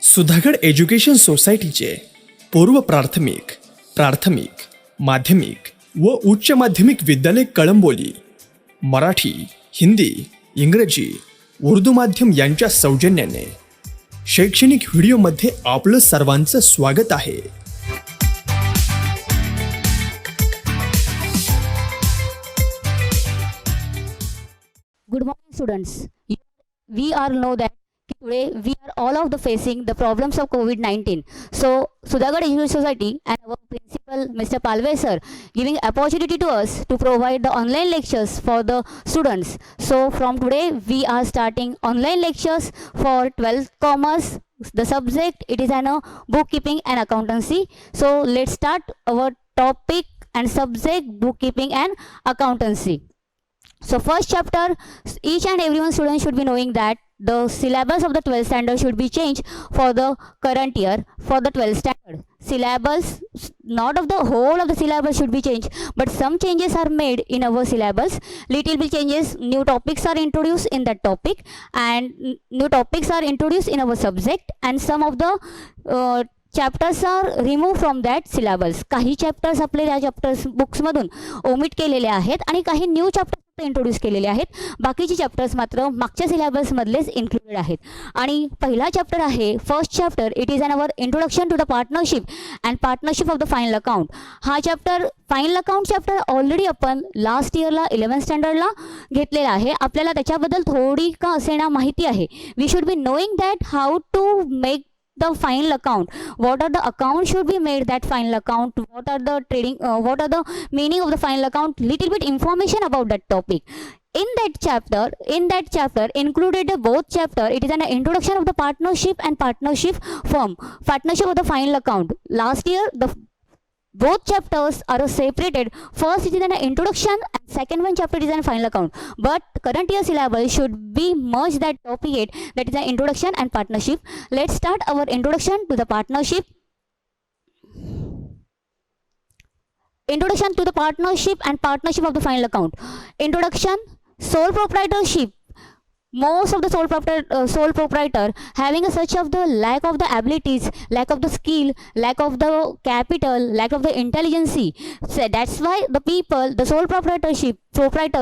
Sudhagad education सोसायटीचे पूर्व प्राथमिक, प्राथमिक, माध्यमिक व उच्च माध्यमिक विद्यालय कळंबोली मराठी, हिंदी, इंग्रजी, उर्दू माध्यम यांच्या सौजन्याने शैक्षणिक व्हिडिओमध्ये आपलं सर्वांचं स्वागत आहे. Good morning, students. We all know that today we are all of the facing the problems of COVID-19. So, Sudhagad Education Society and our principal, Mr. Palve sir, giving opportunity to us to provide the online lectures for the students. So, from today we are starting online lectures for 12th Commerce. The subject it is bookkeeping and accountancy. So, let's start our topic and subject bookkeeping and accountancy. So first chapter, each and every one student should be knowing that the syllabus of the 12th standard should be changed for the current year for the 12th standard. Syllabus, not of the whole of the syllabus should be changed, but some changes are made in our syllabus. Little bit changes, new topics are introduced in that topic and new topics are introduced in our subject and some of the chapters are remove from that syllabus. काही chapters आपले या chapters बुक्समधून omit केलेले आहेत आणि काही new chapters introduce केलेले आहेत. बाकीचे चॅप्टर्स मात्र मागच्या सिलेबसमधलेच इन्क्लुडेड आहेत. आणि पहिला चॅप्टर आहे first chapter, it is our introduction to the partnership and partnership of the final account. हा chapter final account chapter already आपण लास्ट इयरला 11th स्टँडर्डला घेतलेला आहे. आपल्याला त्याच्याबद्दल थोडी का असेना माहिती आहे. We should be knowing that how to make the final account, what are the accounts should be made, that final account, what are the trading, what are the meaning of the final account, little bit information about that topic. In that chapter included both chapter, it is an introduction of the partnership and partnership firm, partnership of the final account. Last year the both chapters are separated. First it is an introduction and second one chapter is an final account, but current year syllabus should be merged that topic, that is an introduction and partnership. Let's start our introduction to the partnership. Introduction to the partnership and partnership of the final account. Introduction, sole proprietorship. Most of the sole proprietor having a such of the lack of the abilities, lack of the skill, lack of the capital, lack of the intelligence. So that's why the people, the sole proprietor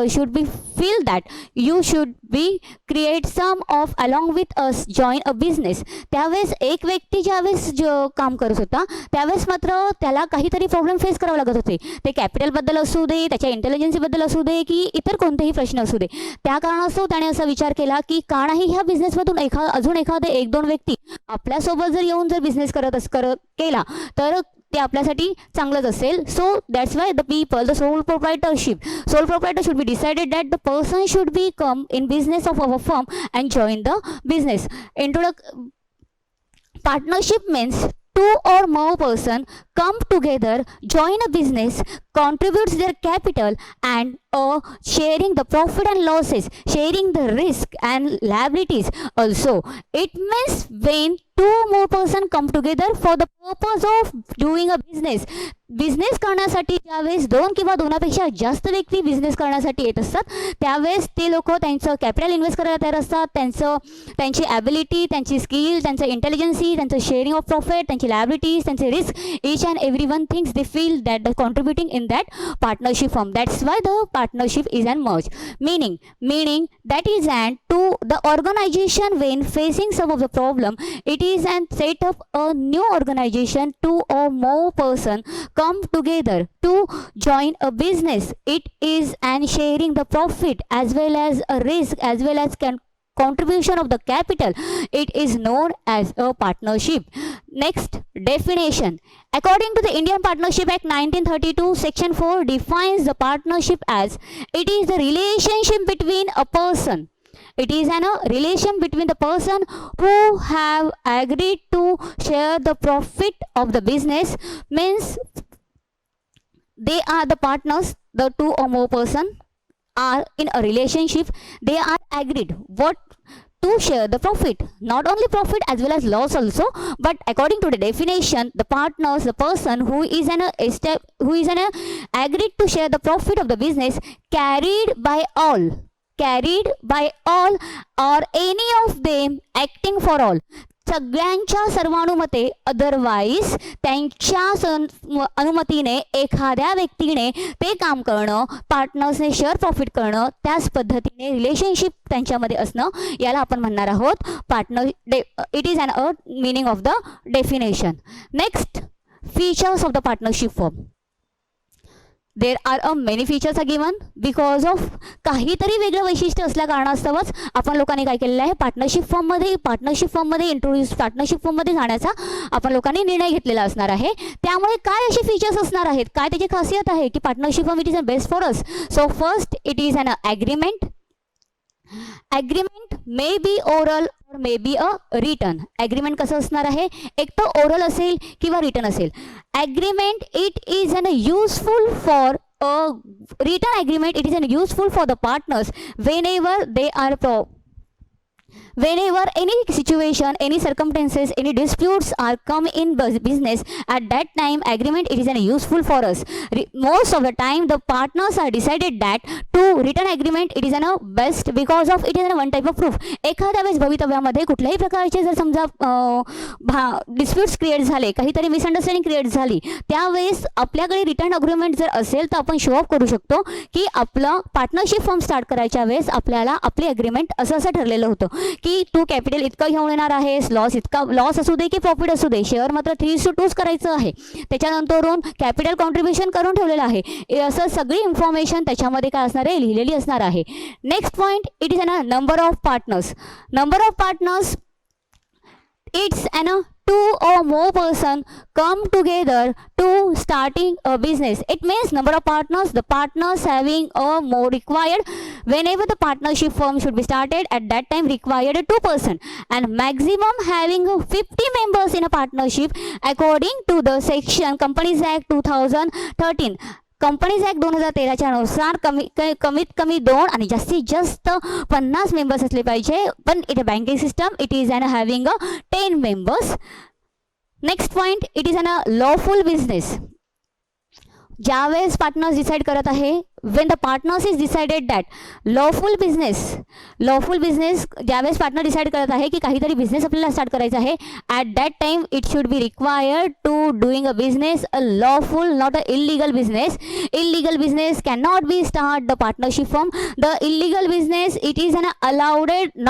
should be feel that you should be create some of along with us join a business. त्यावेळेस एक व्यक्ती ज्यावेळेस काम करत होता त्यावेळेस मात्र त्याला काहीतरी प्रॉब्लेम फेस करावे लागत होते. ते कॅपिटलबद्दल असू दे, त्याच्या इंटेलिजन्सीबद्दल असू दे की इतर कोणतेही प्रश्न असू दे. त्या कारणास्तव त्याने असा विचार केला की का नाही ह्या बिझनेसमधून अजून एखादे एक दोन व्यक्ती आपल्यासोबत जर येऊन जर बिझनेस केला तर ते आपल्यासाठी चांगलंच असेल. So that's why the people, the sole proprietor should be decided that the person should be come in business of our firm and join the business. Partnership means two or more person come together, join a business, contributes their capital and sharing the profit and losses, sharing the risk and liabilities. Also, it means when two more person come together for the purpose of doing a business. Business करण्यासाठी ज्यावेळेस दोन किंवा दोनापेक्षा जास्त व्यक्ती business करण्यासाठी येत असतात त्यावेळेस ते लोक त्यांचं कॅपिटल इन्व्हेस्ट करायला तयार असतात. त्यांची ॲबिलिटी, त्यांची स्किल, त्यांचं इंटेलिजन्सी, त्यांचं शेअरिंग ऑफ प्रॉफिट, त्यांची लायबिलिटीज, त्यांचे risk, each and every one thinks they feel that the contributing in that partnership firm. That's why the partnership is an merge. Meaning that is an to the organization when facing some of the problem, it is an set up a new organization, two or more person come together to join a business. It is an sharing the profit as well as a risk as well as contribution of the capital. It is known as a partnership. Next, definition. According to the Indian Partnership Act 1932, Section 4 defines the partnership as it is the relationship between a person. It is a relation between the person who have agreed to share the profit of the business. Means they are the partners, the two or more person are in a relationship. They are agreed what to share the profit, not only profit as well as loss also, but according to the definition, the partners, the person who is agreed to share the profit of the business carried by all or any of them acting for all. सगळ्यांच्या सर्वानुमते otherwise त्यांच्या अनुमतीने एखाद्या व्यक्तीने ते काम करणं, पार्टनर्सने share profit करणं, त्याच पद्धतीने रिलेशनशिप त्यांच्यामध्ये असणं, याला आपण म्हणणार आहोत partner. It is a meaning of the definition. Next, features of the partnership form. There are many features are given because of काहीतरी वेगळं वैशिष्ट्य असल्या कारणास्तवच आपण लोकांनी काय केलेलं आहे, पार्टनरशिप फॉर्ममध्ये जाण्याचा आपण लोकांनी निर्णय घेतलेला असणार आहे. त्यामुळे काय असे फीचर्स असणार आहेत, काय त्याची खासियत आहे की partnership form it is a best for us. So first, it is an agreement. Agreement may be oral or may be a return. Agreement कसं असणार आहे, एक तर ओरल असेल किंवा रिटर्न असेल. Agreement it is an useful for written agreement. It is an useful for the partners whenever any situation, any circumstances, any disputes are come in business. At that time, agreement it is an useful for us. Most of the time, the partners are decided that to written agreement it is an best because of it is an one type of proof. एखाद्या वेळेस भवितव्यामध्ये कुठल्याही प्रकारचे जर समजा disputes create झाले, काहीतरी misunderstanding create झाली, त्यावेळेस आपल्याकडे रिटर्न अग्रीमेंट जर असेल तर आपण शो ऑफ करू शकतो की आपलं पार्टनरशिप फॉर्म स्टार्ट करायच्या वेळेस आपल्याला आपली अग्रीमेंट असं ठरलेलं होतं की तू कॅपिटल इतकं घेऊन येणार आहेस, लॉस असू दे की प्रॉफिट असू दे, शेअर मात्र 3:2 करायचं आहे, त्याच्यानंतरून कॅपिटल कॉन्ट्रीब्युशन करून ठेवलेलं आहे. असं सगळी इन्फॉर्मेशन त्याच्यामध्ये काय असणार आहे, लिहिलेली असणार आहे. Next point, it is an number of partners. It's an two or more person come together to starting a business. It means number of partners, the partners having a more required. Whenever the partnership firm should be started, at that time required 2% and maximum having 50 members in a partnership according to the section Companies Act 2013. Companies act 2013च्या नुसार कमीत कमी 2 आणि जास्तीत जास्त 50 members असले पाहिजे. पण it a banking system it is an having 10 members. Next point, it is an lawful business. ज्यावेळेस पार्टनर्स डिसाईड करत आहे, when the partners is decided that lawful business ज्यावेळेस पार्टनर डिसाईड करत आहे की काहीतरी बिझनेस आपल्याला स्टार्ट करायचा आहे, at that time it should be required to doing a business a lawful, not a illegal business. Illegal business cannot be start the partnership firm. The illegal business it is an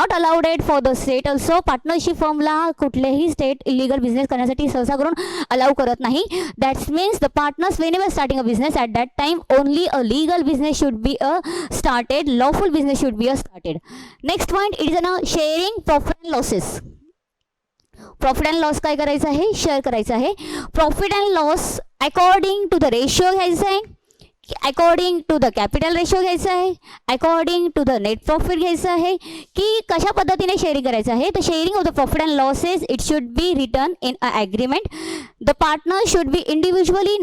not allowed for the state also. Partnership फॉर्मला कुठलेही state illegal business करण्यासाठी सहसा करून allow करत नाही. That means the partners whenever starting a business at that time only a legal business should be started, lawful business should be started. Next point, it is a sharing profit and losses. Profit and loss काय करायचं आहे, share करायचं आहे. Profit and loss according to the ratio घ्यायचं आहे, according to the capital ratio घ्यायचं आहे, according to the net profit घ्यायचं आहे, की कशा पद्धतीने शेअरिंग करायचं आहे. तर sharing of the profit and losses it should be written in a agreement. The partner should be individually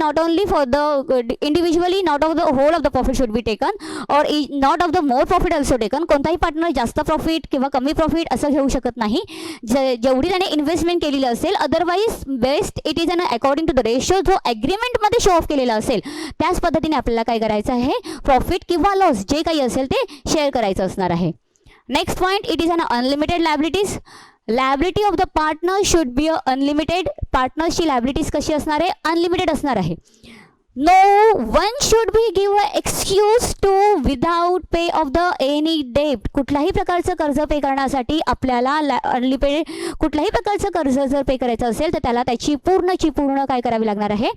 not of the whole of the profit should be taken or not of the more profit also taken. कोणताही partner जास्त profit किंवा कमी profit असं घेऊ शकत नाही, जेवढी त्याने इन्व्हेस्टमेंट केलेली असेल. Otherwise best it is an according to the ratio जो ॲग्रीमेंटमध्ये शो ऑफ केलेला असेल त्याच पद्धतीने आपल्याला काय करायचं आहे, प्रॉफिट किंवा लॉस जे काही असेल ते शेअर करायचं असणार आहे. Next point, it is an unlimited liabilities. Liability of the partner should be unlimited. पार्टनर्सची लायबिलिटीज कशी असणार आहे, अनलिमिटेड असणार आहे. No one should be give a excuse to without pay of the any debt. कुठल्याही प्रकारचं कर्ज पे करण्यासाठी आपल्याला अनलिमिटेड कुठल्याही प्रकारचं कर्ज जर पे करायचं असेल तर त्याला त्याची पूर्ण काय करावी लागणार आहे,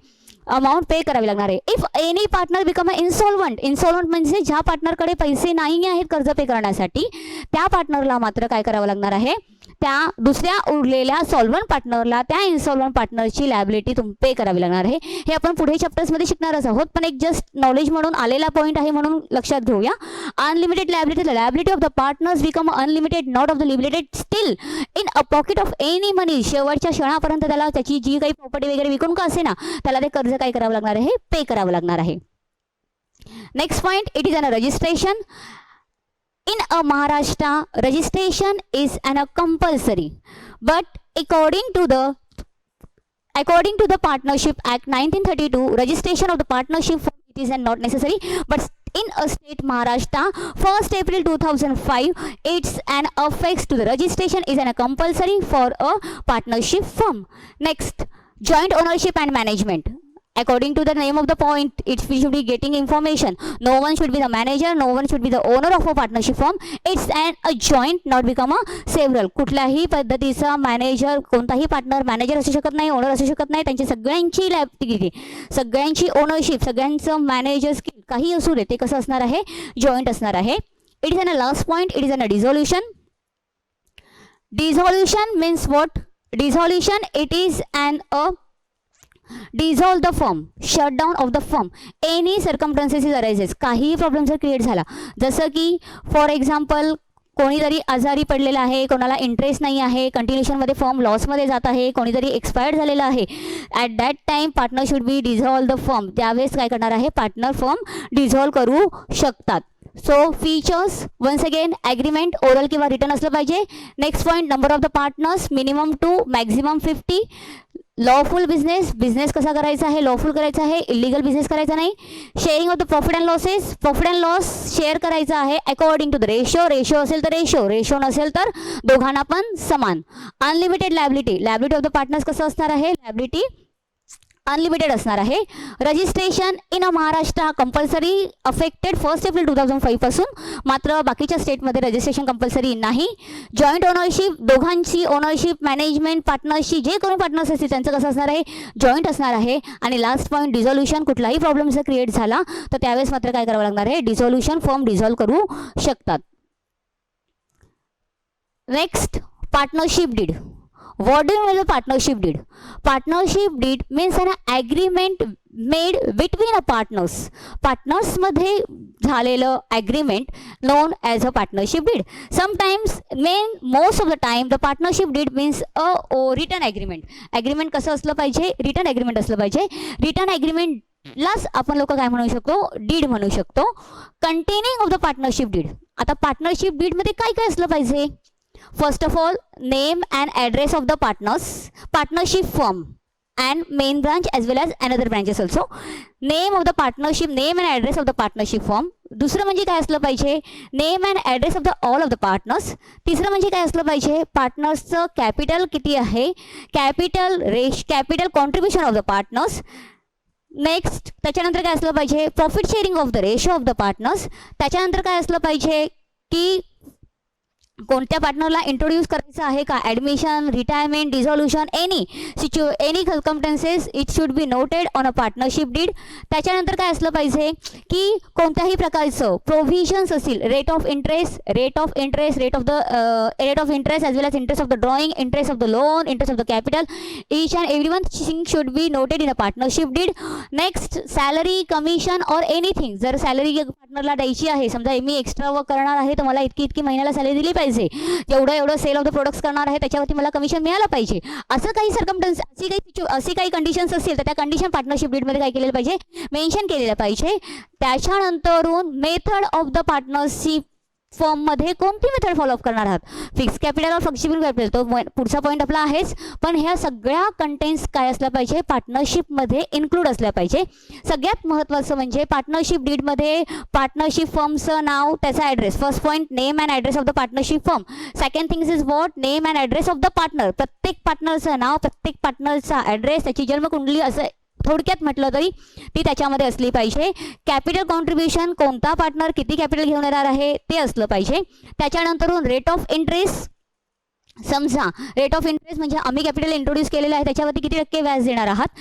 अमाऊंट पे करावी लागणार आहे. If any partner become a insolvent म्हणजे ज्या पार्टनरकडे पैसे नाही आहेत कर्ज पे करण्यासाठी त्या पार्टनरला मात्र काय करावं लागणार आहे, त्या दुसऱ्या उरलेल्या सॉल्वंट पार्टनरला त्या इन्सॉल्वंट पार्टनरची लायबिलिटी पे करावी लागणार आहे. हे आपण पुढे चॅप्टर्समध्ये शिकणारच आहोत, पण एक जस्ट नॉलेज म्हणून आलेला पॉईंट आहे म्हणून लक्षात घेऊया. Unlimited liability, the liability of the partners become unlimited not of the limited still in a pocket of any money. शेवटच्या क्षणापर्यंत त्याला त्याची जी काही प्रॉपर्टी वगैरे विकून का असे ना त्याला ते कर्ज काय करावं लागणार आहे, पे करावं लागणार आहे. Next point, it is an registration. In Maharashtra, registration is compulsory, but according to the Partnership Act 1932, registration of the partnership it is not necessary. But in a state Maharashtra 1st April 2005. It's an affects to the registration is an compulsory for a partnership firm. Next, joint ownership and management. According to the name of the point, it should be getting information. No one should be the manager, no one should be the owner of a partnership firm. It's a joint, not become a several. कुठल्याही पद्धतीचा manager, कोणताही partner manager असू शकत नाही, owner असू शकत नाही. त्यांची सगळ्यांची लायबिलिटी, सगळ्यांची ओनरशिप, सगळ्यांचं मॅनेजर स्किल काही असू दे, ते कसं असणार आहे, जॉईंट असणार आहे. It is an a last point, it is an a dissolution. Dissolution means what? Dissolution it is an a dissolve the firm, shut down of the firm, any circumstances arises. काही problem जर create झाला, जसं की for example कोणीतरी आजारी पडलेला आहे, कोणाला इंटरेस्ट नाही आहे, कंटिन्युएशनमध्ये फर्म लॉसमध्ये जात आहे, कोणीतरी एक्सपायर्ड झालेला आहे, at that time partner should be dissolve the firm. त्यावेळेस काय करणार आहे, पार्टनर फर्म डिझॉल्व करू शकतात. So features once again, agreement oral किंवा रिटर्न असलं पाहिजे. Next point, number of the partners minimum 2 maximum 50. Lawful business कसा करायचा आहे, लॉफुल करायचा आहे, इलिगल बिझनेस करायचा नाही. Sharing of the profit and losses, profit and loss share करायचा आहे अकॉर्डिंग टू द रेशो असेल तर रेशो नसेल तर दोघांना पण समान. Unlimited liability of the partners कसं असणार आहे, लायबिलिटी अनलिमिटेड असणार आहे. Registration in a Maharashtra compulsory affected 1st April 2005 पासून, मात्र बाकीच्या स्टेटमध्ये रजिस्ट्रेशन कंपल्सरी नाही. जॉईंट ओनरशिप, दोघांची ओनरशिप, मॅनेजमेंट, पार्टनरशी जे कोणी पार्टनर्स असतील त्यांचं कसं असणार आहे, जॉईंट असणार आहे. आणि लास्ट पॉईंट, डिझोल्युशन. कुठलाही प्रॉब्लेम जर क्रिएट झाला तर त्यावेळेस मात्र काय करावं लागणार आहे, डिझोल्युशन, फर्म डिझॉल्व करू शकतात. Next, partnership deed. What do you mean by partnership deed? Partnership deed means an agreement made between a partners. Partners मध्ये झालेलं agreement known as a partnership deed. Sometimes, most of the time, the partnership deed means a written agreement. Agreement कसं असलं पाहिजे, written agreement असलं पाहिजे. written agreement लाच आपण लोक काय म्हणू शकतो, डीड म्हणू शकतो. Containing of the partnership deed. आता पार्टनरशिप डीड मध्ये काय काय असलं पाहिजे? First of all, name and address of the partners, partnership firm and main branch as well as another branches also. Name of the partnership, name and address of the partnership firm. दुसरं म्हणजे काय असलं पाहिजे, name and address of the all of the partners. तिसरं म्हणजे काय असलं पाहिजे, पार्टनर्सचं कॅपिटल किती आहे, capital contribution of the partners. Next, त्याच्यानंतर काय असलं पाहिजे, profit sharing of the ratio of the partners. त्याच्यानंतर काय असलं पाहिजे की कोणत्या पार्टनरला इंट्रोड्यूस करायचं आहे का, admission, retirement, dissolution, any circumstances it should be noted on a partnership deed. त्याच्यानंतर काय असलं पाहिजे की कोणत्याही प्रकारचं प्रोव्हिजन्स असतील, rate of interest rate of interest as well as interest of the drawing, interest of the loan, interest of the capital, each and every one thing should be noted in a partnership deed. Next, salary, commission or anything. जर salary पार्टनरला द्यायची आहे, समजा मी extra work करणार आहे तर मला इतकी महिन्याला सॅलरी दिली पाहिजे, एवढं सेल ऑफ द प्रोडक्ट्स करणार आहे त्याच्यावरती मला कमिशन मिळालं पाहिजे, असं काही सर्कमस्टन्स, अशी काही कंडिशन्स असतील तर त्या कंडिशन पार्टनरशिप डीडमध्ये काय केलेलं पाहिजे, मेन्शन केलेलं पाहिजे. त्याच्यानंतरून मेथड ऑफ द पार्टनरशिप फॉर्ममध्ये कोणती मेथड फॉलोअप करणार आहात, फिक्स कॅपिटल और फ्लेक्सिबल कॅपिटल, तो पुढचा पॉईंट आपला आहेच. पण ह्या सगळ्या कंटेंट्स काय असल्या पाहिजे, पार्टनरशिपमध्ये इन्क्लूड असल्या पाहिजे. सगळ्यात महत्त्वाचं म्हणजे पार्टनरशिप डीडमध्ये पार्टनरशिप फर्मचं नाव, त्याचा address. First point, name and address of the partnership firm. Second things is what, name and address of the partner. प्रत्येक पार्टनरचं नाव, प्रत्येक पार्टनरचा ॲड्रेस, त्याची जन्मकुंडली, असं थोडक्यात म्हटलं तरी ती त्याच्यामध्ये असली पाहिजे. कॅपिटल कॉन्ट्रीब्युशन, कोणता पार्टनर किती कॅपिटल घेऊन येणार आहे ते असलं पाहिजे. त्याच्यानंतरून रेट ऑफ इंटरेस्ट. समजा रेट ऑफ इंटरेस्ट म्हणजे आम्ही कॅपिटल इंट्रोड्यूस केलेलं आहे त्याच्यावरती किती टक्के व्याज देणार आहात.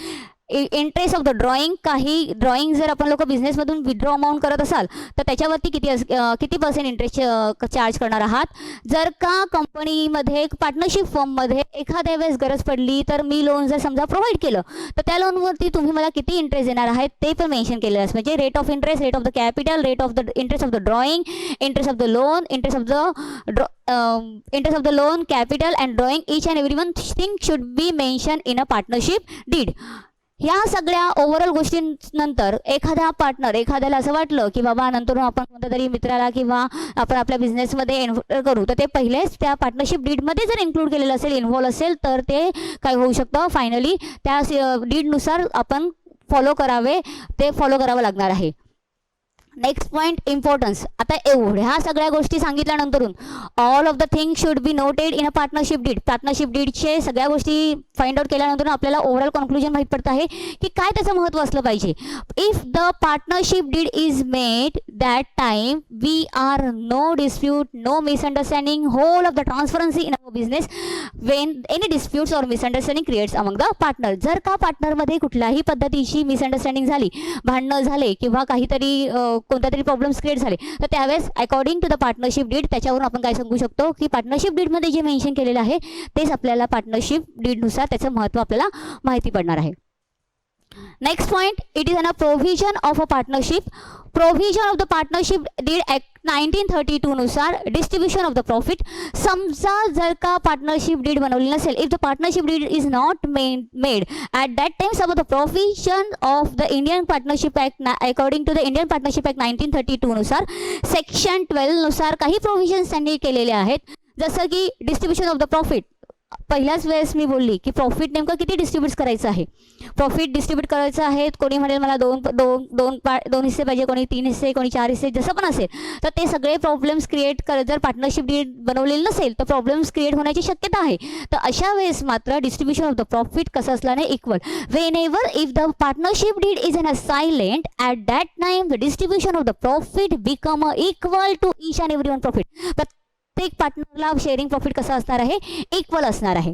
इंटरेस्ट ऑफ द ड्रॉइंग, काही ड्रॉइंग जर आपण लोक बिझनेसमधून विथड्रॉ अमाऊंट करत असाल तर त्याच्यावरती किती पर्सेंट इंटरेस्ट चार्ज करणार आहात. जर का कंपनीमध्ये पार्टनरशिप फर्ममध्ये एखाद्या वेळेस गरज पडली तर मी लोन जर समजा प्रोव्हाइड केलं तर त्या लोनवरती तुम्ही मला किती इंटरेस्ट देणार आहेत ते पण मेन्शन केलेलं असं, म्हणजे rate of interest, rate of the capital, rate of the interest of the drawing, interest of the loan, interest of the loan, capital and drawing, each and every one thing should be mention in a partnership deed. ह्या सगळ्या overall गोष्टींनंतर एखाद्याला असं वाटलं की बाबा नंतर आपण कोणत्या तरी मित्राला किंवा आपण आपल्या बिझनेसमध्ये एन्टर करू तर ते पहिलेच त्या पार्टनरशिप डीडमध्ये जर इन्क्लूड केलेलं असेल, इन्व्हॉल्व असेल तर ते काय होऊ शकतं, फायनली त्या डीडनुसार आपण फॉलो करावं लागणार आहे. Next point importance. आता एवढ्या सगळ्या गोष्टी सांगितल्यानंतरून all of the thing should be noted in a partnership deed. Partnership डीडचे सगळ्या गोष्टी फाइंड आउट केल्यानंतर आपल्याला ओव्हरऑल कन्क्लुजन माहीत पडतं आहे की काय त्याचं महत्त्व असलं पाहिजे. If the partnership deed is made that time we are no dispute, no misunderstanding, whole of the transparency in our business when any disputes or misunderstanding creates among the partner. जर का पार्टनरमध्ये कुठल्याही पद्धतीची मिसअंडरस्टँडिंग झाली, भांडणं झाले किंवा काहीतरी कोणत्या तरी प्रॉब्लेम्स क्रिएट झाले, तर त्यावेळेस according to the partnership deed त्याच्यावरून आपण काय सांगू शकतो की पार्टनरशिप डीडमध्ये जे मेन्शन केलेलं आहे तेच आपल्याला पार्टनरशिप डीडनुसार त्याचं महत्त्व आपल्याला माहिती पडणार आहे. Next point, it is an a provision of a partnership. Provision of the partnership deed act 1932 नुसार डिस्ट्रीब्युशन ऑफ द प्रॉफिट. समजा जर का पार्टनरशिप डीड बनवली नसेल, if the partnership deed is not made at that time, some of the provision of the Indian partnership act according to the Indian partnership act 1932 नुसार section 12 नुसार काही provisions त्यांनी केलेले आहेत. जसं की डिस्ट्रीब्युशन ऑफ द प्रॉफिट. पहिल्याच वेळेस मी बोलली की प्रॉफिट नेमकं किती डिस्ट्रीब्यूट करायचं आहे. प्रॉफिट डिस्ट्रीब्यूट करायचं आहे, कोणी म्हणेल मला दोन हिस्से पाहिजे, कोणी 3 हिस्से, कोणी 4 हिस्से, जसं पण असेल. तर ते सगळे प्रॉब्लेम्स क्रिएट जर पार्टनरशिप डीड बनवलेलं नसेल तर प्रॉब्लेम्स क्रिएट होण्याची शक्यता आहे. तर अशा वेळेस मात्र डिस्ट्रीब्युशन ऑफ द प्रॉफिट कसं असल्याने equal. Whenever if the partnership deed is in a silent at that time the distribution of the profit become equal to each and every one profit. प्रत्येक पार्टनरला sharing profit कसं असणार आहे, equal असणार आहे.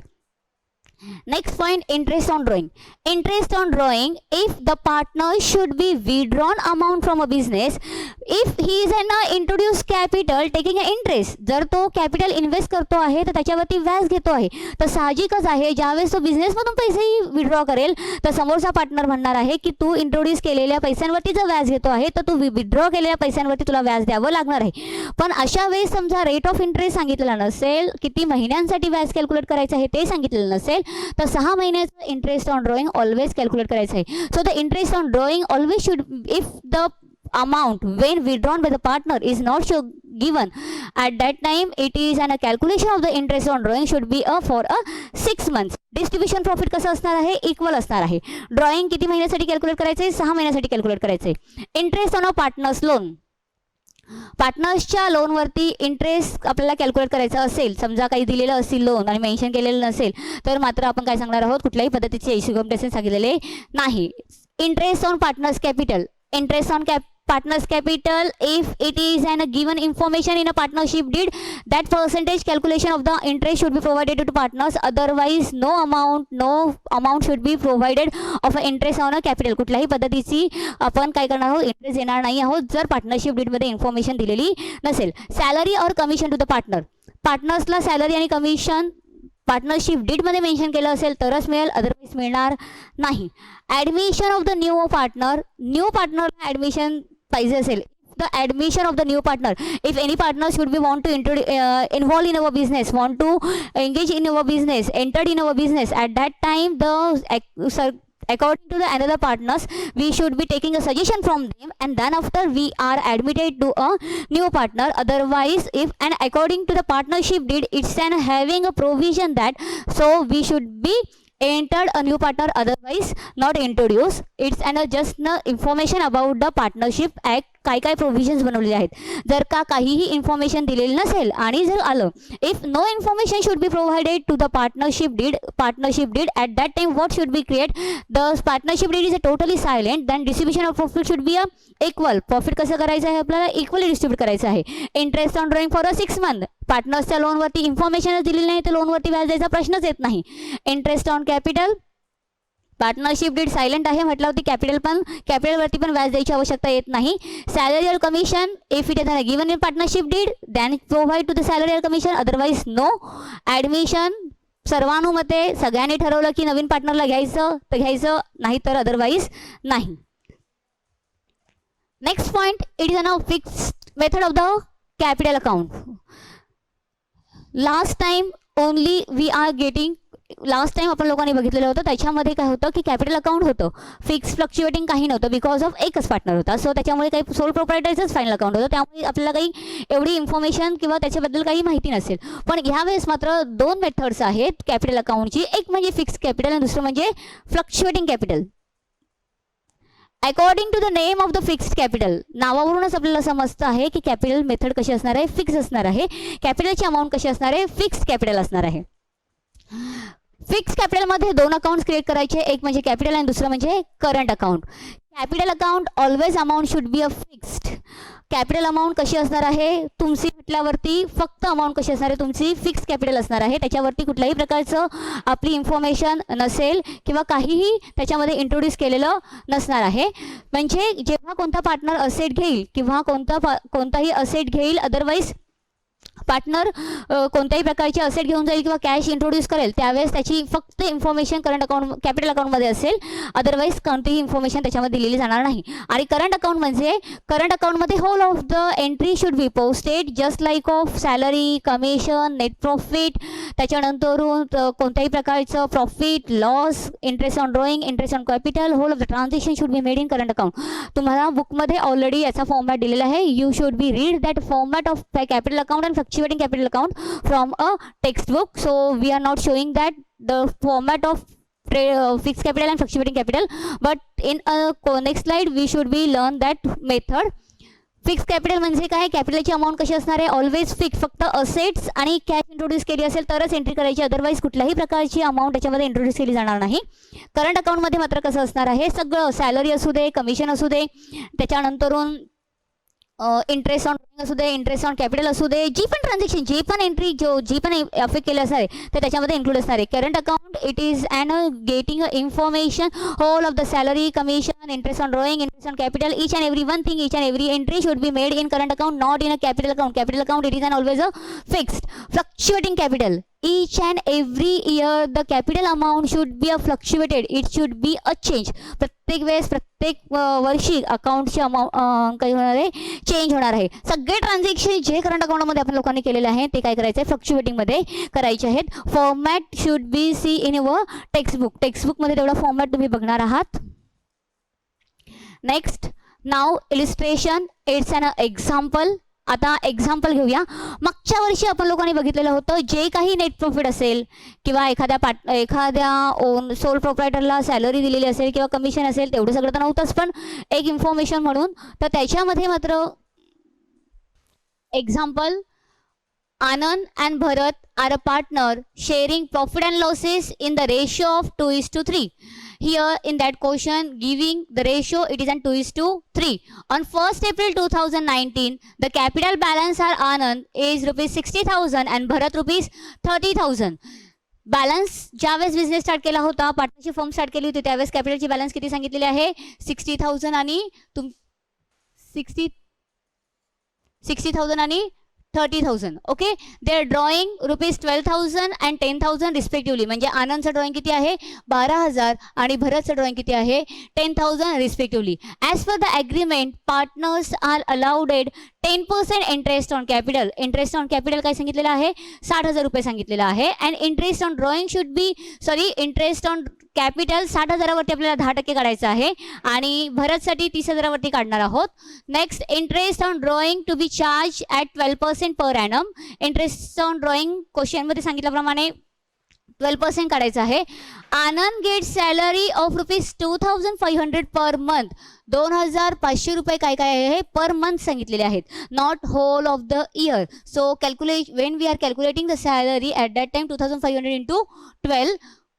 Next point, interest on drawing. Interest on drawing, if the partner should be withdrawn amount from a business if he is an introduce capital taking a interest. जर तो capital invest करतो आहे तर त्याच्यावरती व्याज घेतो आहे, तर साहजिकच आहे ज्यावेळेस तो बिझनेसमधून पैसेही विड्रॉ करेल तर समोरचा पार्टनर म्हणणार आहे की तू इंट्रोड्यूस केलेल्या पैशांवरती जर व्याज घेतो आहे तर तू विड्रॉ केलेल्या पैशांवरती तुला व्याज द्यावं लागणार आहे. पण अशा वेळेस समजा रेट ऑफ इंटरेस्ट सांगितलेला नसेल, किती महिन्यांसाठी व्याज कॅल्क्युलेट करायचं आहे ते सांगितलेलं नसेल, तर 6 महिन्याचं interest on drawing always calculate करायचं आहे. So the interest on drawing always should, if the amount when withdrawn by the partner is not given at that time, it is an a calculation of the interest on drawing should be for a 6 months. Distribution profit कसं असणार आहे, equal असणार आहे. Drawing किती महिन्यासाठी calculate करायचं आहे, 6 महिन्यासाठी कॅल्क्युलेट करायचं आहे. Interest on a partner's loan. पार्टनर्सच्या लोनवरती इंटरेस्ट आपल्याला कॅल्क्युलेट करायचं असेल, समजा काही दिलेलं असेल लोन आणि मेन्शन केलेलं नसेल, तर मात्र आपण काय सांगणार आहोत, कुठल्याही पद्धतीचे इन्कम सांगितलेले नाही. Interest on partners capital. Interest on partner's capital, if it is an given information in a partnership deed, that percentage calculation of the interest should be provided to partners, otherwise no amount should be provided of a interest on a capital. कुठल्याही पद्धतीची आपण काय करणार आहोत, interest देणार नाही आहोत जर पार्टनरशिप डीड मध्ये इन्फॉर्मेशन दिलेली नसेल. सॅलरी और कमिशन टू द पार्टनर. पार्टनर्सला सॅलरी आणि कमिशन पार्टनरशिप डीडमध्ये मेन्शन केलं असेल तरच मिळेल, अदरवाईज मिळणार नाही. ॲडमिशन ऑफ द न्यू पार्टनरला ॲडमिशन पाहिजे असेल, the admission of the new partner, if any partner should be want to involve in our business, want to engage in our business, entered in our business, at that time according to the another partners we should be taking a suggestion from them, and then after we are admitted to a new partner. Otherwise, if and according to the partnership deed, it's an having a provision that so we should be entered a new partner, otherwise not introduced. It's an just information about the partnership act. काय काय provisions बनवलेले आहेत. जर का काहीही information दिलेली नसेल आणि जर आलं, if no information should be provided to the partnership deed at that time what should be create, the partnership deed is a totally silent, then distribution of profit should be a equal. Profit कसं करायचं आहे, आपल्याला equally distribute करायचं आहे. Interest on drawing for a 6 month. पार्टनर्सच्या लोनवरती इन्फॉर्मेशनच दिलेली नाही तर लोनवरती व्याज द्यायचा प्रश्नच येत नाही. Interest on capital. Partnership deed silent आहे म्हटलं होती, कॅपिटलवरती पण व्याज द्यायची आवश्यकता येत नाही. सॅलरी और commission, if it is given in partnership deed then provide to the salary और कमिशन, अदरवाईज नो. ॲडमिशन सर्वानुमते सगळ्यांनी ठरवलं की नवीन पार्टनरला घ्यायचं तर घ्यायचं, नाही तर अदरवाईज नाही. Next point, it is a fixed method of the capital account. Last time आपण लोकांनी बघितलेलं होतं, त्याच्यामध्ये काय होतं की कॅपिटल अकाउंट होतं, फिक्स फ्लक्च्युएटिंग काही नव्हतं, बिकॉज ऑफ एकच पार्टनर होता. सो त्याच्यामुळे काही सोल प्रोप्रायटरचंच फायनल अकाउंट होतं, त्यामुळे आपल्याला काही एवढी इन्फॉर्मेशन किंवा त्याच्याबद्दल काही माहिती नसेल. पण ह्यावेळेस मात्र 2 मेथड्स आहेत कॅपिटल अकाउंटची, एक म्हणजे फिक्स कॅपिटल आणि दुसरं म्हणजे fluctuating capital. According to the name of the fixed capital, नावावरूनच आपल्याला समजतं आहे की कॅपिटल मेथड कशी असणार आहे, फिक्स असणार आहे. कॅपिटलची अमाऊंट कशी असणार आहे, फिक्स्ड कॅपिटल असणार आहे. फिक्स कॅपिटलमध्ये दोन अकाउंट्स क्रिएट करायचे, एक म्हणजे कॅपिटल आणि दुसरं म्हणजे current account. Capital account always amount should be a fixed. Capital amount कशी असणार आहे, तुमची म्हटल्यावरती फक्त अमाऊंट कशी असणार आहे, तुमची फिक्स कॅपिटल असणार आहे. त्याच्यावरती कुठल्याही प्रकारचं आपली इन्फॉर्मेशन नसेल किंवा काहीही त्याच्यामध्ये इंट्रोड्यूस केलेलं नसणार आहे. म्हणजे जेव्हा कोणता पार्टनर असेट घेईल किंवा कोणताही असेट घेईल, अदरवाईज पार्टनर कोणत्याही प्रकारचे असेट घेऊन जाईल किंवा कॅश इंट्रोड्यूस करेल, त्यावेळेस त्याची फक्त इन्फॉर्मेशन करंट अकाउंट कॅपिटल अकाउंटमध्ये असेल, अदरवाईज कोणतीही इन्फॉर्मेशन त्याच्यामध्ये दिलेली जाणार नाही. आणि करंट अकाउंट म्हणजे करंट अकाउंटमध्ये whole of the entry should be posted just like of salary, commission, net profit, त्याच्यानंतरून कोणत्याही प्रकारचं profit, loss, interest on drawing, interest on capital, whole of the transaction should be made in current account. तुम्हाला बुकमध्ये already याचा format दिलेला आहे. You should be read that format of capital account and fluctuating capital account from a textbook, so we are not showing that the format of fixed capital and fluctuating capital, but in next slide we should be learn that method. Fix capital म्हणजे काय, कॅपिटलची amount कशी असणार आहे, always fix. फक्त assets आणि cash introduce केली असेल तरच एंट्री करायची, अदरवाईज कुठल्याही प्रकारची अमाऊंट त्याच्यामध्ये इंट्रोड्यूस केली जाणार नाही. करंट अकाउंटमध्ये मात्र कसं असणार आहे, सगळं सॅलरी असू दे, कमिशन असू दे, त्याच्यानंतरून इंटरेस्ट ऑन असू दे, इंटरेस्ट ऑन कॅपिटल असू दे, जी पण ट्रान्झॅक्शन, जी पण एंट्री जी पण अफेक्ट केली असणार आहे ते त्याच्यामध्ये इन्क्लूड असणार आहे. Current account it is and getting information whole of the salary, commission, interest on drawing, interest on capital, each and every one thing, each and every entry should be made in current account, not in a capital account. Capital account it is an always a fixed. Fluctuating capital, each and every year the capital amount should be a fluctuated, it should be a change. प्रत्येक वेळेस प्रत्येक वर्षी अकाउंटची amount काय होणार आहे, change होणार आहे. सगळे ट्रान्झॅक्शन जे करंट अकाउंटमध्ये आपण लोकांनी केलेले आहे ते काय करायचं आहे, फ्लक्च्युएटिंगमध्ये करायचे आहेत. Format should be see in your textbook. टेक्स्टबुकमध्ये तेवढा फॉर्मॅट तुम्ही बघणार आहात. नेक्स्ट, नाव इलिस्ट्रेशन, इट्स अन एक्झाम्पल. आता एक्झाम्पल घेऊया. मागच्या वर्षी आपण लोकांनी बघितलेलं होतं, जे काही नेट प्रॉफिट असेल किंवा एखाद्या ओन सोल प्रोप्रायटरला सॅलरी दिलेली असेल किंवा कमिशन असेल, तेवढं सगळं तर नव्हतंच, पण एक इन्फॉर्मेशन म्हणून तर त्याच्यामध्ये मात्र example, Anand and Bharat are a partner sharing profit and losses in the ratio of 2:3. Here in that question giving the ratio it is an 2:3. On 1st April 2019 the capital balance are Anand is rupees 60,000 and Bharat rupees 30,000. Balance ज्यावेळेस business start केला होता, partnership firm start केली होती, त्यावेळेस कॅपिटलची balance किती सांगितलेली आहे, 60,000 आणि 60,000 आणि 30,000. Okay, they are drawing rupees 12,000 and 10,000 respectively. म्हणजे आनंदचं ड्रॉइंग किती आहे, 12,000 आणि भरतचं ड्रॉइंग किती आहे, 10,000 respectively. As per the agreement partners are allowed 10% interest on capital. Interest on capital काय सांगितलेलं आहे, 60,000 रुपये सांगितलेलं आहे. And interest on drawing should be interest on capital 60,000वरती आपल्याला 10% काढायचं आहे आणि भरतसाठी 30,000वरती काढणार आहोत. Next, interest on drawing to be charge at 12% per annum. Interest on drawing क्वेश्चनमध्ये सांगितल्याप्रमाणे 12% काढायचं आहे. Anand get salary of rupees 2,500 per month. 2,500 रुपये काय काय आहे, पर मंथ सांगितलेले आहेत, not whole of the year. So calculate when we are calculating the salary at that time 2,500 into 12.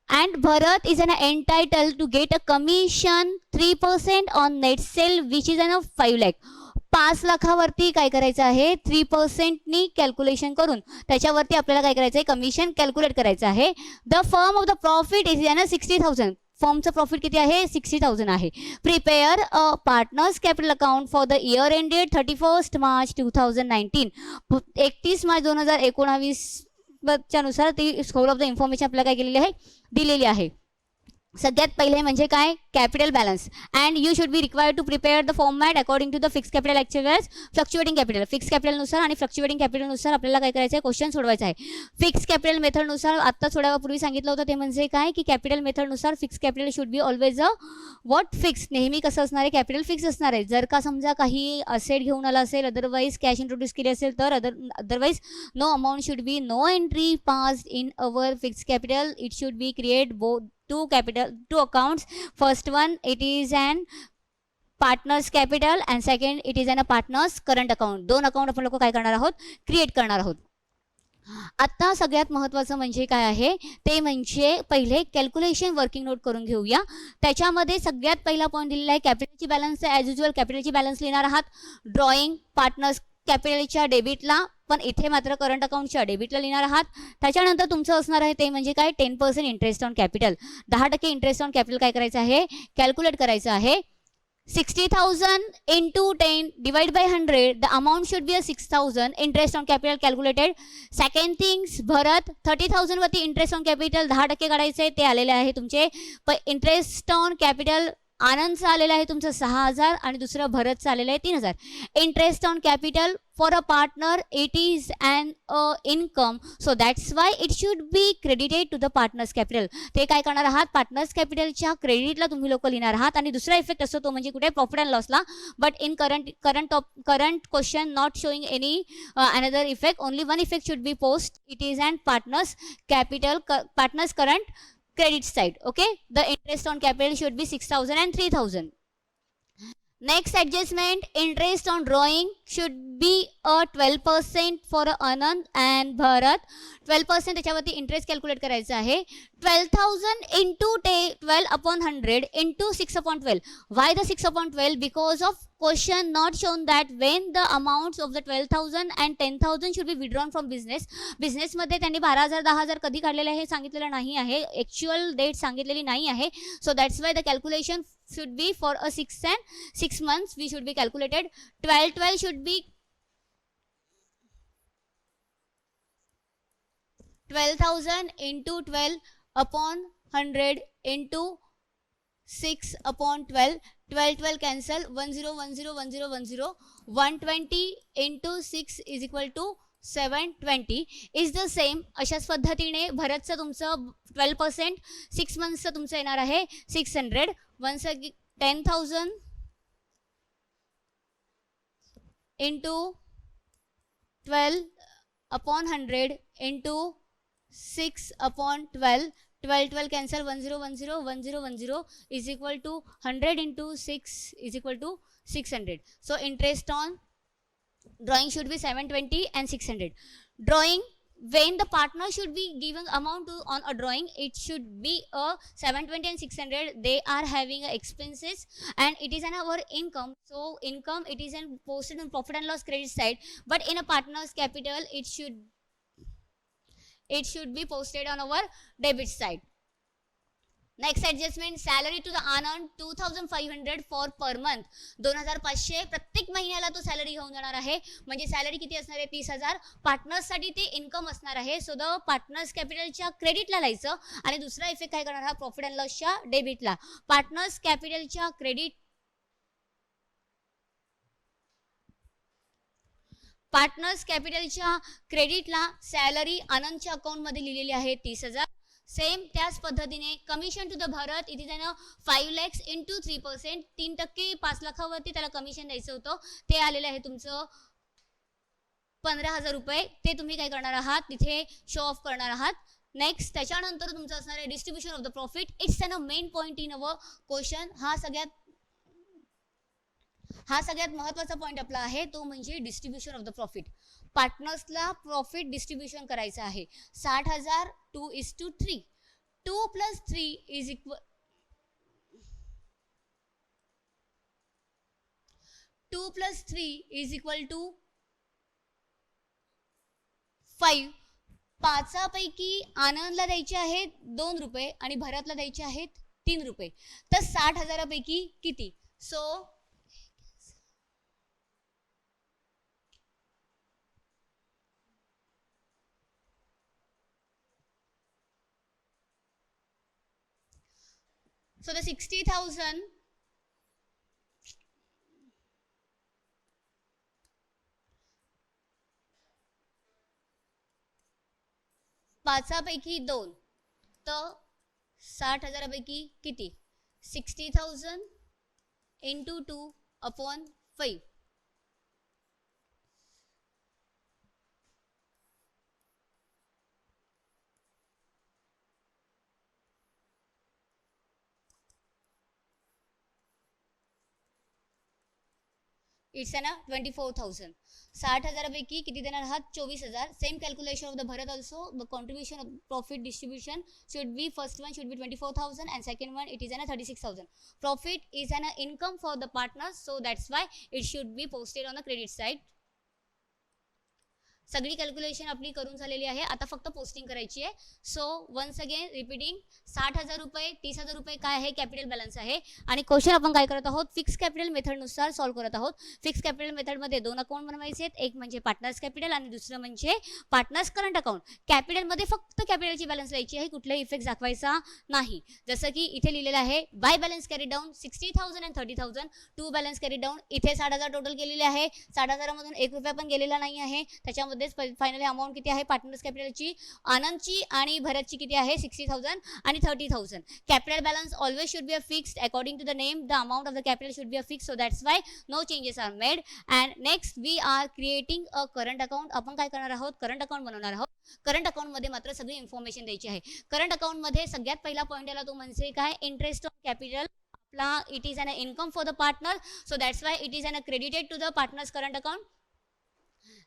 And Bharat is entitled to get a commission 3% on net sale which is 5 lakh. 5 लाखावरती काय करायचं आहे, 3%नी calculation करून त्याच्यावरती आपल्याला काय करायचं आहे, commission calculate करायचं आहे. The firm of the profit is 60,000. फर्मचं प्रॉफिट किती आहे, 60,000 आहे. Prepare a partner's capital account for the year ended 31st March 2019. 31 मार्च 2019 च्या नुसार ती होल ऑफ द इन्फॉर्मेशन आपल्याला काय केलेली आहे, दिलेली आहे. सगळ्यात पहिले म्हणजे काय, capital balance. And you should be required to prepare the format according to the fix capital actuals fluctuating capital. Fix कॅपिटलनुसार आणि फ्लक्च्युएटिंग कॅपिटलनुसार आपल्याला काय करायचं आहे, क्वेश्चन सोडवायचा आहे. फिक्स कॅपिटल मेथडनुसार आत्ता थोड्या वेळापूर्वी सांगितलं होतं, ते म्हणजे काय की कॅपिटल मेथडनुसार fix capital should be always a what fix. नेहमी कसं असणार आहे, कॅपिटल फिक्स असणार आहे. जर का समजा काही असेट घेऊन आला असेल, अदरवाईज कॅश इंट्रोड्यूस केली असेल तर otherwise no amount should be, no entry passed in our fix capital. It should be create both two accounts. First one it is an partners capital and second it is an a partners current account. दोन account आपण लोक काय करणार आहोत, create करणार आहोत. आता सगळ्यात महत्त्वाचं म्हणजे काय आहे ते म्हणजे पहिले कॅल्क्युलेशन वर्किंग नोट करून घेऊया. त्याच्यामध्ये सगळ्यात पहिला पॉईंट दिलेला आहे कॅपिटलची बॅलन्स. ॲज युजल कॅपिटलची बॅलन्स लिहिणार आहात. ड्रॉइंग पार्टनर्स कॅपिटलच्या डेबिटला, पण इथे मात्र करंट अकाउंटच्या डेबिटला लिहिणार आहात. त्याच्यानंतर तुमचं असणार आहे ते म्हणजे काय 10% interest on capital. 10% interest on capital काय करायचं आहे, कॅल्क्युलेट करायचं आहे. 60,000 into 10 divided by 100, the amount should be a 6,000. Interest on capital calculated. Second things, भरत 30,000 वरती इंटरेस्ट ऑन कॅपिटल 10% काढायचे, ते आलेले आहे तुमचे. इंटरेस्ट ऑन कॅपिटल आनंदचं आलेलं आहे तुमचं 6,000 आणि दुसरं भरतचं आलेलं आहे 3,000. Interest on capital for a partner it is an income, so that's why it should be credited to the partners capital. ते काय करणार आहात, पार्टनर्स कॅपिटलच्या क्रेडिटला तुम्ही लोक लिहिणार आहात. आणि दुसरा इफेक्ट असतो तो म्हणजे कुठे, प्रॉफिट अँड लॉसला. But in current question not showing any another effect, only one effect should be post. It is and partners capital, partners current credit side. Okay, the interest on capital should be 6,000 and 3,000. Next adjustment, interest on drawing should be a 12% for Anand and Bharat. 12% त्याच्यावरती interest calculate करायचं आहे. 12,000 into 12 upon 100 into 6 upon 12. Why the 6 upon 12? Because of question not shown that when the amounts of the 12,000 and 10,000 should be withdrawn from business. बिझनेसमध्ये त्यांनी 12,000 10,000 कधी काढलेले आहे सांगितलेलं नाही आहे, ॲक्च्युअल डेट सांगितलेली नाही आहे. So that's why the calculation should be for a 6 months we should be calculated. 12 should be 12,000 into 12 upon 100 into 6 upon 12. 12 cancel, 10 10 10 10. 120 into 6 is equal to 720 is the same. अशाच पद्धतीने भरतचं तुमचं 12%, 6 मंथचं तुमचं येणार आहे 600. once again 10,000 into 12 upon 100 into 6 upon 12. 12 cancel, 10 10 10 10 is equal to 100 into 6 is equal to 600. So interest on drawing should be 720 and 600. Drawing, when the partner should be giving amount to on a drawing, it should be a 720 and 600. They are having expenses and it is an our income. So income, it is an posted on profit and loss credit side, but in a partner's capital it should be posted on our debit side. Next adjustment, salary to the Anand 2,500 for per month. 2,500 प्रत्येक महिन्याला तो salary घेऊन जाणार आहे. म्हणजे salary किती असणार आहे, 30,000. पार्टनर्ससाठी ते इन्कम असणार आहे. सो द पार्टनर्स कॅपिटलच्या क्रेडिटला लायचं आणि दुसरा इफेक्ट काय करणार हा, प्रॉफिट अँड लॉसच्या डेबिटला. पार्टनर्स कॅपिटलच्या क्रेडिट, पार्टनर्स कॅपिटलच्या क्रेडिटला सॅलरी आनंदच्या अकाउंटमध्ये लिहिलेली आहे 30,000. सेम त्याच पद्धतीने commission to the Bharat it is an 5 lakhs into 3%. 3% 5 लाखावरती त्याला कमिशन द्यायचं होतं, ते आलेलं आहे तुमचं 15,000 रुपये. ते तुम्ही काय करणार आहात, तिथे शो ऑफ करणार आहात. नेक्स्ट त्याच्यानंतर तुमचं असणार आहे distribution of the profit. It's an a main point in our question. हा सगळ्यात महत्त्वाचा पॉईंट आपला आहे, तो म्हणजे डिस्ट्रीब्युशन ऑफ द प्रॉफिट. पार्टनर्सला प्रॉफिट डिस्ट्रीब्युशन करायचं आहे. 60,000 2:3. 2 + 3 is equal 2 + 3 is equal to 5. 5पैकी आनंदला द्यायचे आहेत 2 रुपये आणि भरतला द्यायचे आहेत 3 रुपये. तर 60,000पैकी किती? सो the 60,000 5पैकी 2, तर 60,000पैकी किती? 60,000 into 2 upon 5. It's a 24,000. 60,000पैकी किती देणार आहात? 24,000. Same calculation of the Bharat also. Contribution of profit distribution should be, first one should B 24,000 and second one it is an 36,000. Profit is an income for the partners, so that's why it should be posted on the credit side. सगळी calculation आपली करून झालेली आहे. आता फक्त posting करायची आहे. So once again repeating, 60,000 रुपये, 30,000 रुपये काय आहे? कॅपिटल बॅलन्स आहे. आणि क्वेश्चन आपण काय करत आहोत? फिक्स कॅपिटल मेथडनुसार सॉल्व्ह करत आहोत. फिक्स कॅपिटल मेथडमध्ये 2 अकाउंट बनवायचे आहेत. एक म्हणजे पार्टनर्स कॅपिटल आणि दुसरं म्हणजे पार्टनर्स करंट अकाउंट. कॅपिटलमध्ये फक्त कॅपिटलची बॅलन्स लिहायची आहे, कुठलाही इफेक्ट दाखवायचा नाही. जसं की इथे लिहिलेलं आहे by balance carry down 60,000 and 30,000. To balance carry down. इथे 60,000 टोटल केलेले आहे. 60,000मधून 1 रुपया पण गेलेला नाही आहे. त्याच्यामध्ये फायनली अमाऊंट किती आहे पार्टनर्स कॅपिटलची? आनंदची आणि भरतची किती आहे? 60,000 आणि 30,000. Capital balance always should be a fixed according to the name. The amount of the capital should be a fix, so that's why no changes are made. And next we are creating a current account. आपण काय करणार आहोत? Current account बनवणार आहोत. Current अकाउंटमध्ये मात्र सगळी information द्यायची आहे. करंट अकाउंटमध्ये सगळ्यात पहिला पॉईंट आला तो म्हणजे काय? Interest on capital. आपला it is an income for the partner, so that's why it is an credited to the partners current account.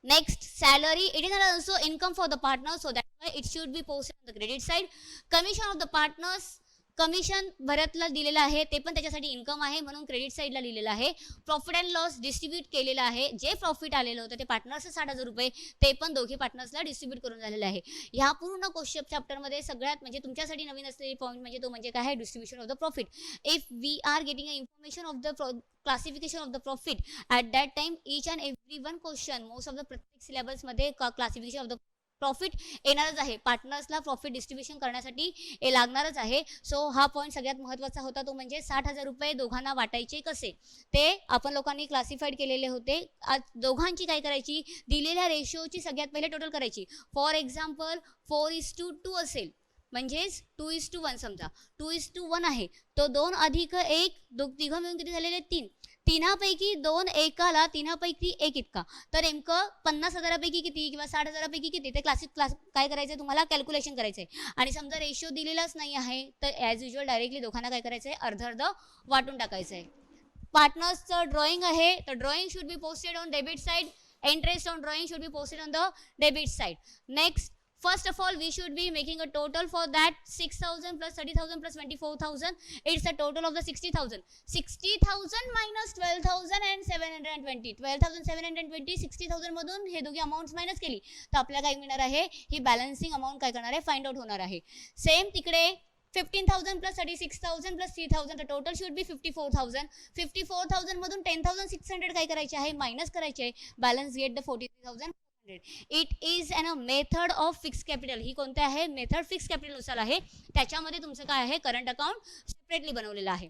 Next, salary, it is also income for the partner, so that's why it should be posted on the credit side. Commission of the partners, commission भरतला दिलेलं आहे, ते पण त्याच्यासाठी income आहे म्हणून credit साईडला लिहिलेलं आहे. प्रॉफिट अँड लॉस डिस्ट्रीब्यूट केलेलं आहे. जे प्रॉफिट आलेलं होतं ते पार्टनर्स 60,000 रुपये, ते पण दोघे पार्टनर्सला डिस्ट्रीब्यूट करून झालेलं आहे. ह्या पूर्ण क्वेश्चन चॅप्टरमध्ये सगळ्यात म्हणजे तुमच्यासाठी नवीन असलेली पॉईंट म्हणजे तो म्हणजे काय आहे? Distribution of the profit. If we are getting a information of the classification of the profit at that time each and every one question most of the प्रत्येक सिलेबसमध्ये क्लासिफिकेशन ऑफ द प्रॉफिट येणारच आहे. पार्टनर्सला profit distribution करण्यासाठी हे लागणारच आहे. So हा point सगळ्यात महत्त्वाचा होता, तो म्हणजे 60,000 रुपये दोघांना वाटायचे कसे ते आपण लोकांनी क्लासिफाईड केलेले होते. आज दोघांची काय करायची? दिलेल्या रेशोची सगळ्यात पहिले टोटल करायची. फॉर एक्झाम्पल 4:2 असेल म्हणजेच 2:1. समजा 2:1 आहे, तो 2 अधिक 1, तिघं मिळून किती झालेले? 3. तिनापैकी 2 एकाला, तिनापैकी 1 इतका. तर नेमकं 50,000पैकी किती किंवा 60,000पैकी किती ते क्लास काय करायचं? तुम्हाला कॅल्क्युलेशन करायचं आहे. आणि समजा रेशो दिलेलाच नाही आहे तर ॲज युजल डायरेक्टली दोघांना काय करायचं आहे? अर्ध अर्ध वाटून टाकायचं आहे. पार्टनर्सचं ड्रॉइंग आहे, तर drawing should be posted on debit side. Interest on drawing should be posted on the debit side. Next, first of all we should be making a total for that 6,000 plus 30,000 plus 24,000. It's a total of the 60,000. 60,000 minus 12,720. 12,720 60,000 मधून हे दोघी amount minus केली तर आपल्याला काय मिळणार आहे? ही balancing amount काय करणार आहे? फाइंड आउट होणार आहे. सेम तिकडे 15,000 plus 36,000 plus 3,000, the total should be 54,000. 54,000 मधून 10,600 काय करायचे आहे? मायनस करायचे आहे. Balance get the 43,000. It is an a method of fix capital. ही कोणती आहे? मेथड फिक्स कॅपिटल नुसार आहे. त्याच्यामध्ये तुमचं काय आहे? करंट अकाउंट सेपरेटली बनवलेलं आहे.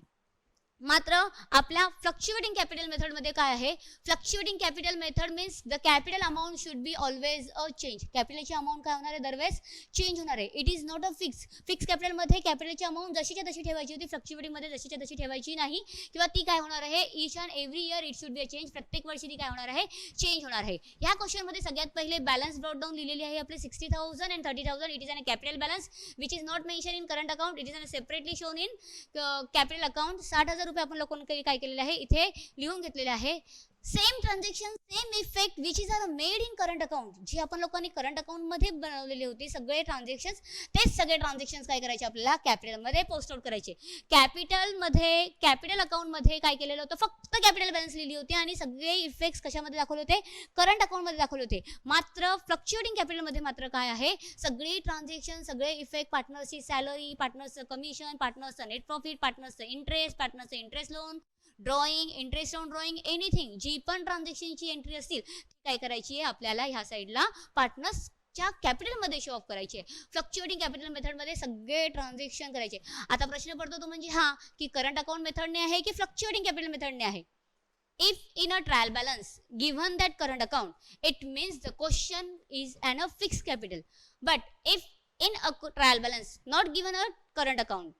मात्र आपल्या फ्लक्च्युएटिंग कॅपिटल मेथडमध्ये काय आहे? Fluctuating capital method means the capital amount should be always a change. कॅपिटलची अमाऊंट काय होणार आहे? दरवेळेस चेंज होणार आहे. It is not a fix. Fix कॅपिटलमध्ये कॅपिटलची अमाऊंट जशीच्या तशी ठेवायची होती, फ्लक्च्युएटिंगमध्ये जशीच्या तशी ठेवायची नाही किंवा ती काय होणार आहे? Each and every year it should be a change. प्रत्येक वर्षी ती काय होणार आहे? चेंज होणार आहे. ह्या क्वेश्चनमध्ये सगळ्यात पहिले बॅलन्स ब्रॉडडाऊन लिहिलेली आहे आपली 60,000 and 30,000. It is an capital balance which is not mention in current account. It is an separately shown in capital account. 60,000 रुपये आपण लोकांना काय केलेलं आहे? इथे लिहून घेतलेले आहे. Same transaction, same effect which is are made in current account. जी आपण लोकांनी करंट अकाउंटमध्ये बनवलेली होती सगळे ट्रान्झॅक्शन्स, तेच सगळे ट्रान्झॅक्शन्स काय करायचे? आपल्याला कॅपिटलमध्ये पोस्ट आउट करायचे. कॅपिटल अकाउंटमध्ये काय केलेलं होतं? फक्त कॅपिटल बॅलन्स लिहिली होती आणि सगळे इफेक्ट्स कशामध्ये दाखवले होते? करंट अकाउंटमध्ये दाखवले होते. मात्र फ्लक्च्युएटिंग कॅपिटलमध्ये मात्र काय आहे? सगळी ट्रान्झॅक्शन, सगळे इफेक्ट, पार्टनर्सची सॅलरी, पार्टनर्सचं कमिशन, पार्टनर्सचं नेट प्रॉफिट, पार्टनर्सचं interest loan, drawing, interest on drawing, anything जी पण ट्रान्झॅक्शनची एंट्री असतील ती काय करायची आहे? आपल्याला ह्या साईडला पार्टनर्सच्या कॅपिटलमध्ये शो ऑफ करायचे आहे. फ्लक्च्युएटिंग कॅपिटल मेथडमध्ये सगळे ट्रान्झॅक्शन करायचे. आता प्रश्न पडतो तो म्हणजे हा की करंट अकाउंट मेथडने आहे की फ्लक्च्युएटिंग कॅपिटल मेथडने आहे? If in a trial balance given that current account, it means the question is an a fixed capital. But if in a trial balance not given a current account,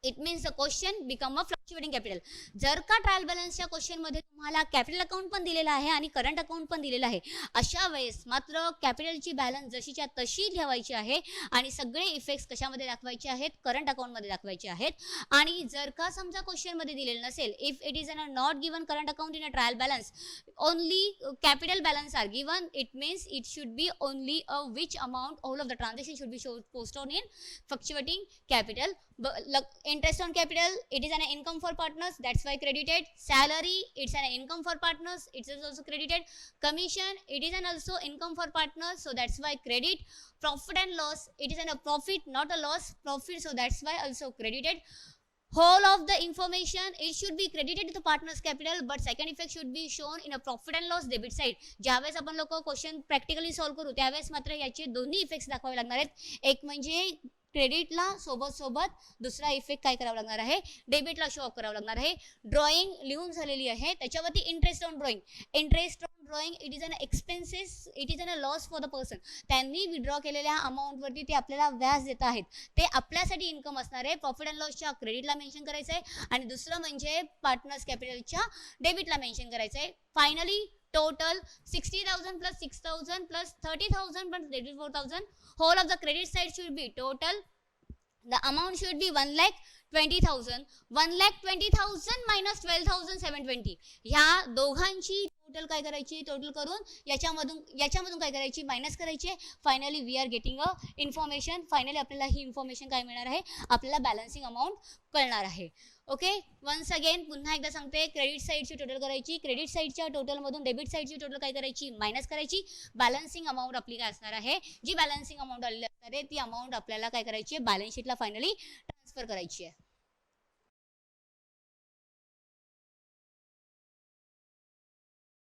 it means the question become a fluctuating capital. जर का trial बॅलन्सच्या क्वेश्चनमध्ये तुम्हाला capital account पण दिलेला आहे आणि current account पण दिलेलं आहे, अशा वेळेस मात्र कॅपिटलची बॅलन्स जशीच्या तशी ठेवायची आहे आणि सगळे इफेक्ट्स कशामध्ये दाखवायचे आहेत, करंट अकाउंटमध्ये दाखवायचे आहेत. आणि जर का समजा क्वेश्चनमध्ये दिलेलं नसेल, if it is not given current account in a trial balance, only capital balance are given, it means it should be only a which amount all of the transaction should be posted on in fluctuating capital. Interest on capital, it is an income for partners, that's why credited. Salary, it's an income for partners, it is also credited. Commission, it is an also income for partners, so that's why credit. Profit and loss, it is a profit, not a loss, profit, so that's why also credited. Whole of the information, it should be credited to the partner's capital, but second effect should be shown in a profit and loss debit side. ज्यावेळेस आपण लोक question practically solve करू त्यावेळेस मात्र याचे दोन्ही effects दाखवावे लागणार आहेत. एक म्हणजे क्रेडिटला सोबत दुसरा इफेक्ट काय करावा लागणार आहे, डेबिटला शो ऑफ करावं लागणार आहे. ड्रॉइंग लिहून झालेली आहे, त्याच्यावरती interest on drawing. Interest on drawing, it is an expenses, it is an a loss for the person. त्यांनी विड्रॉ केलेल्या अमाऊंटवरती ते आपल्याला व्याज देत आहेत, ते आपल्यासाठी इन्कम असणार आहे. प्रॉफिट अँड लॉसच्या क्रेडिटला मेन्शन करायचं आहे आणि दुसरं म्हणजे पार्टनर्स कॅपिटलच्या डेबिटला मेन्शन करायचं आहे. Finally total 60,000 plus 6,000 plus 30,000 plus 84,000. Whole of the credit side should be total. The amount should be 1,20,000. 1,20,000 minus 12,720. ह्या दोघांची टोटल काय करायची, टोटल करून याच्यामधून काय करायची, मायनस करायची. Finally we are getting a information. Finally आपल्याला ही इन्फॉर्मेशन काय मिळणार आहे, आपल्याला बॅलन्सिंग अमाऊंट कळणार आहे. ओके, वन्स अगेन पुन्हा एकदा सांगते, क्रेडिट साईडची टोटल करायची, क्रेडिट साईडच्या टोटलमधून डेबिट साईडची टोटल काय करायची, मायनस करायची. बॅलन्सिंग अमाऊंट आपली काय असणार आहे, जी बॅलन्सिंग अमाऊंट आलेली असणार आहे ती अमाऊंट आपल्याला काय करायची आहे, बॅलन्स शीटला फायनली ट्रान्सफर करायची आहे.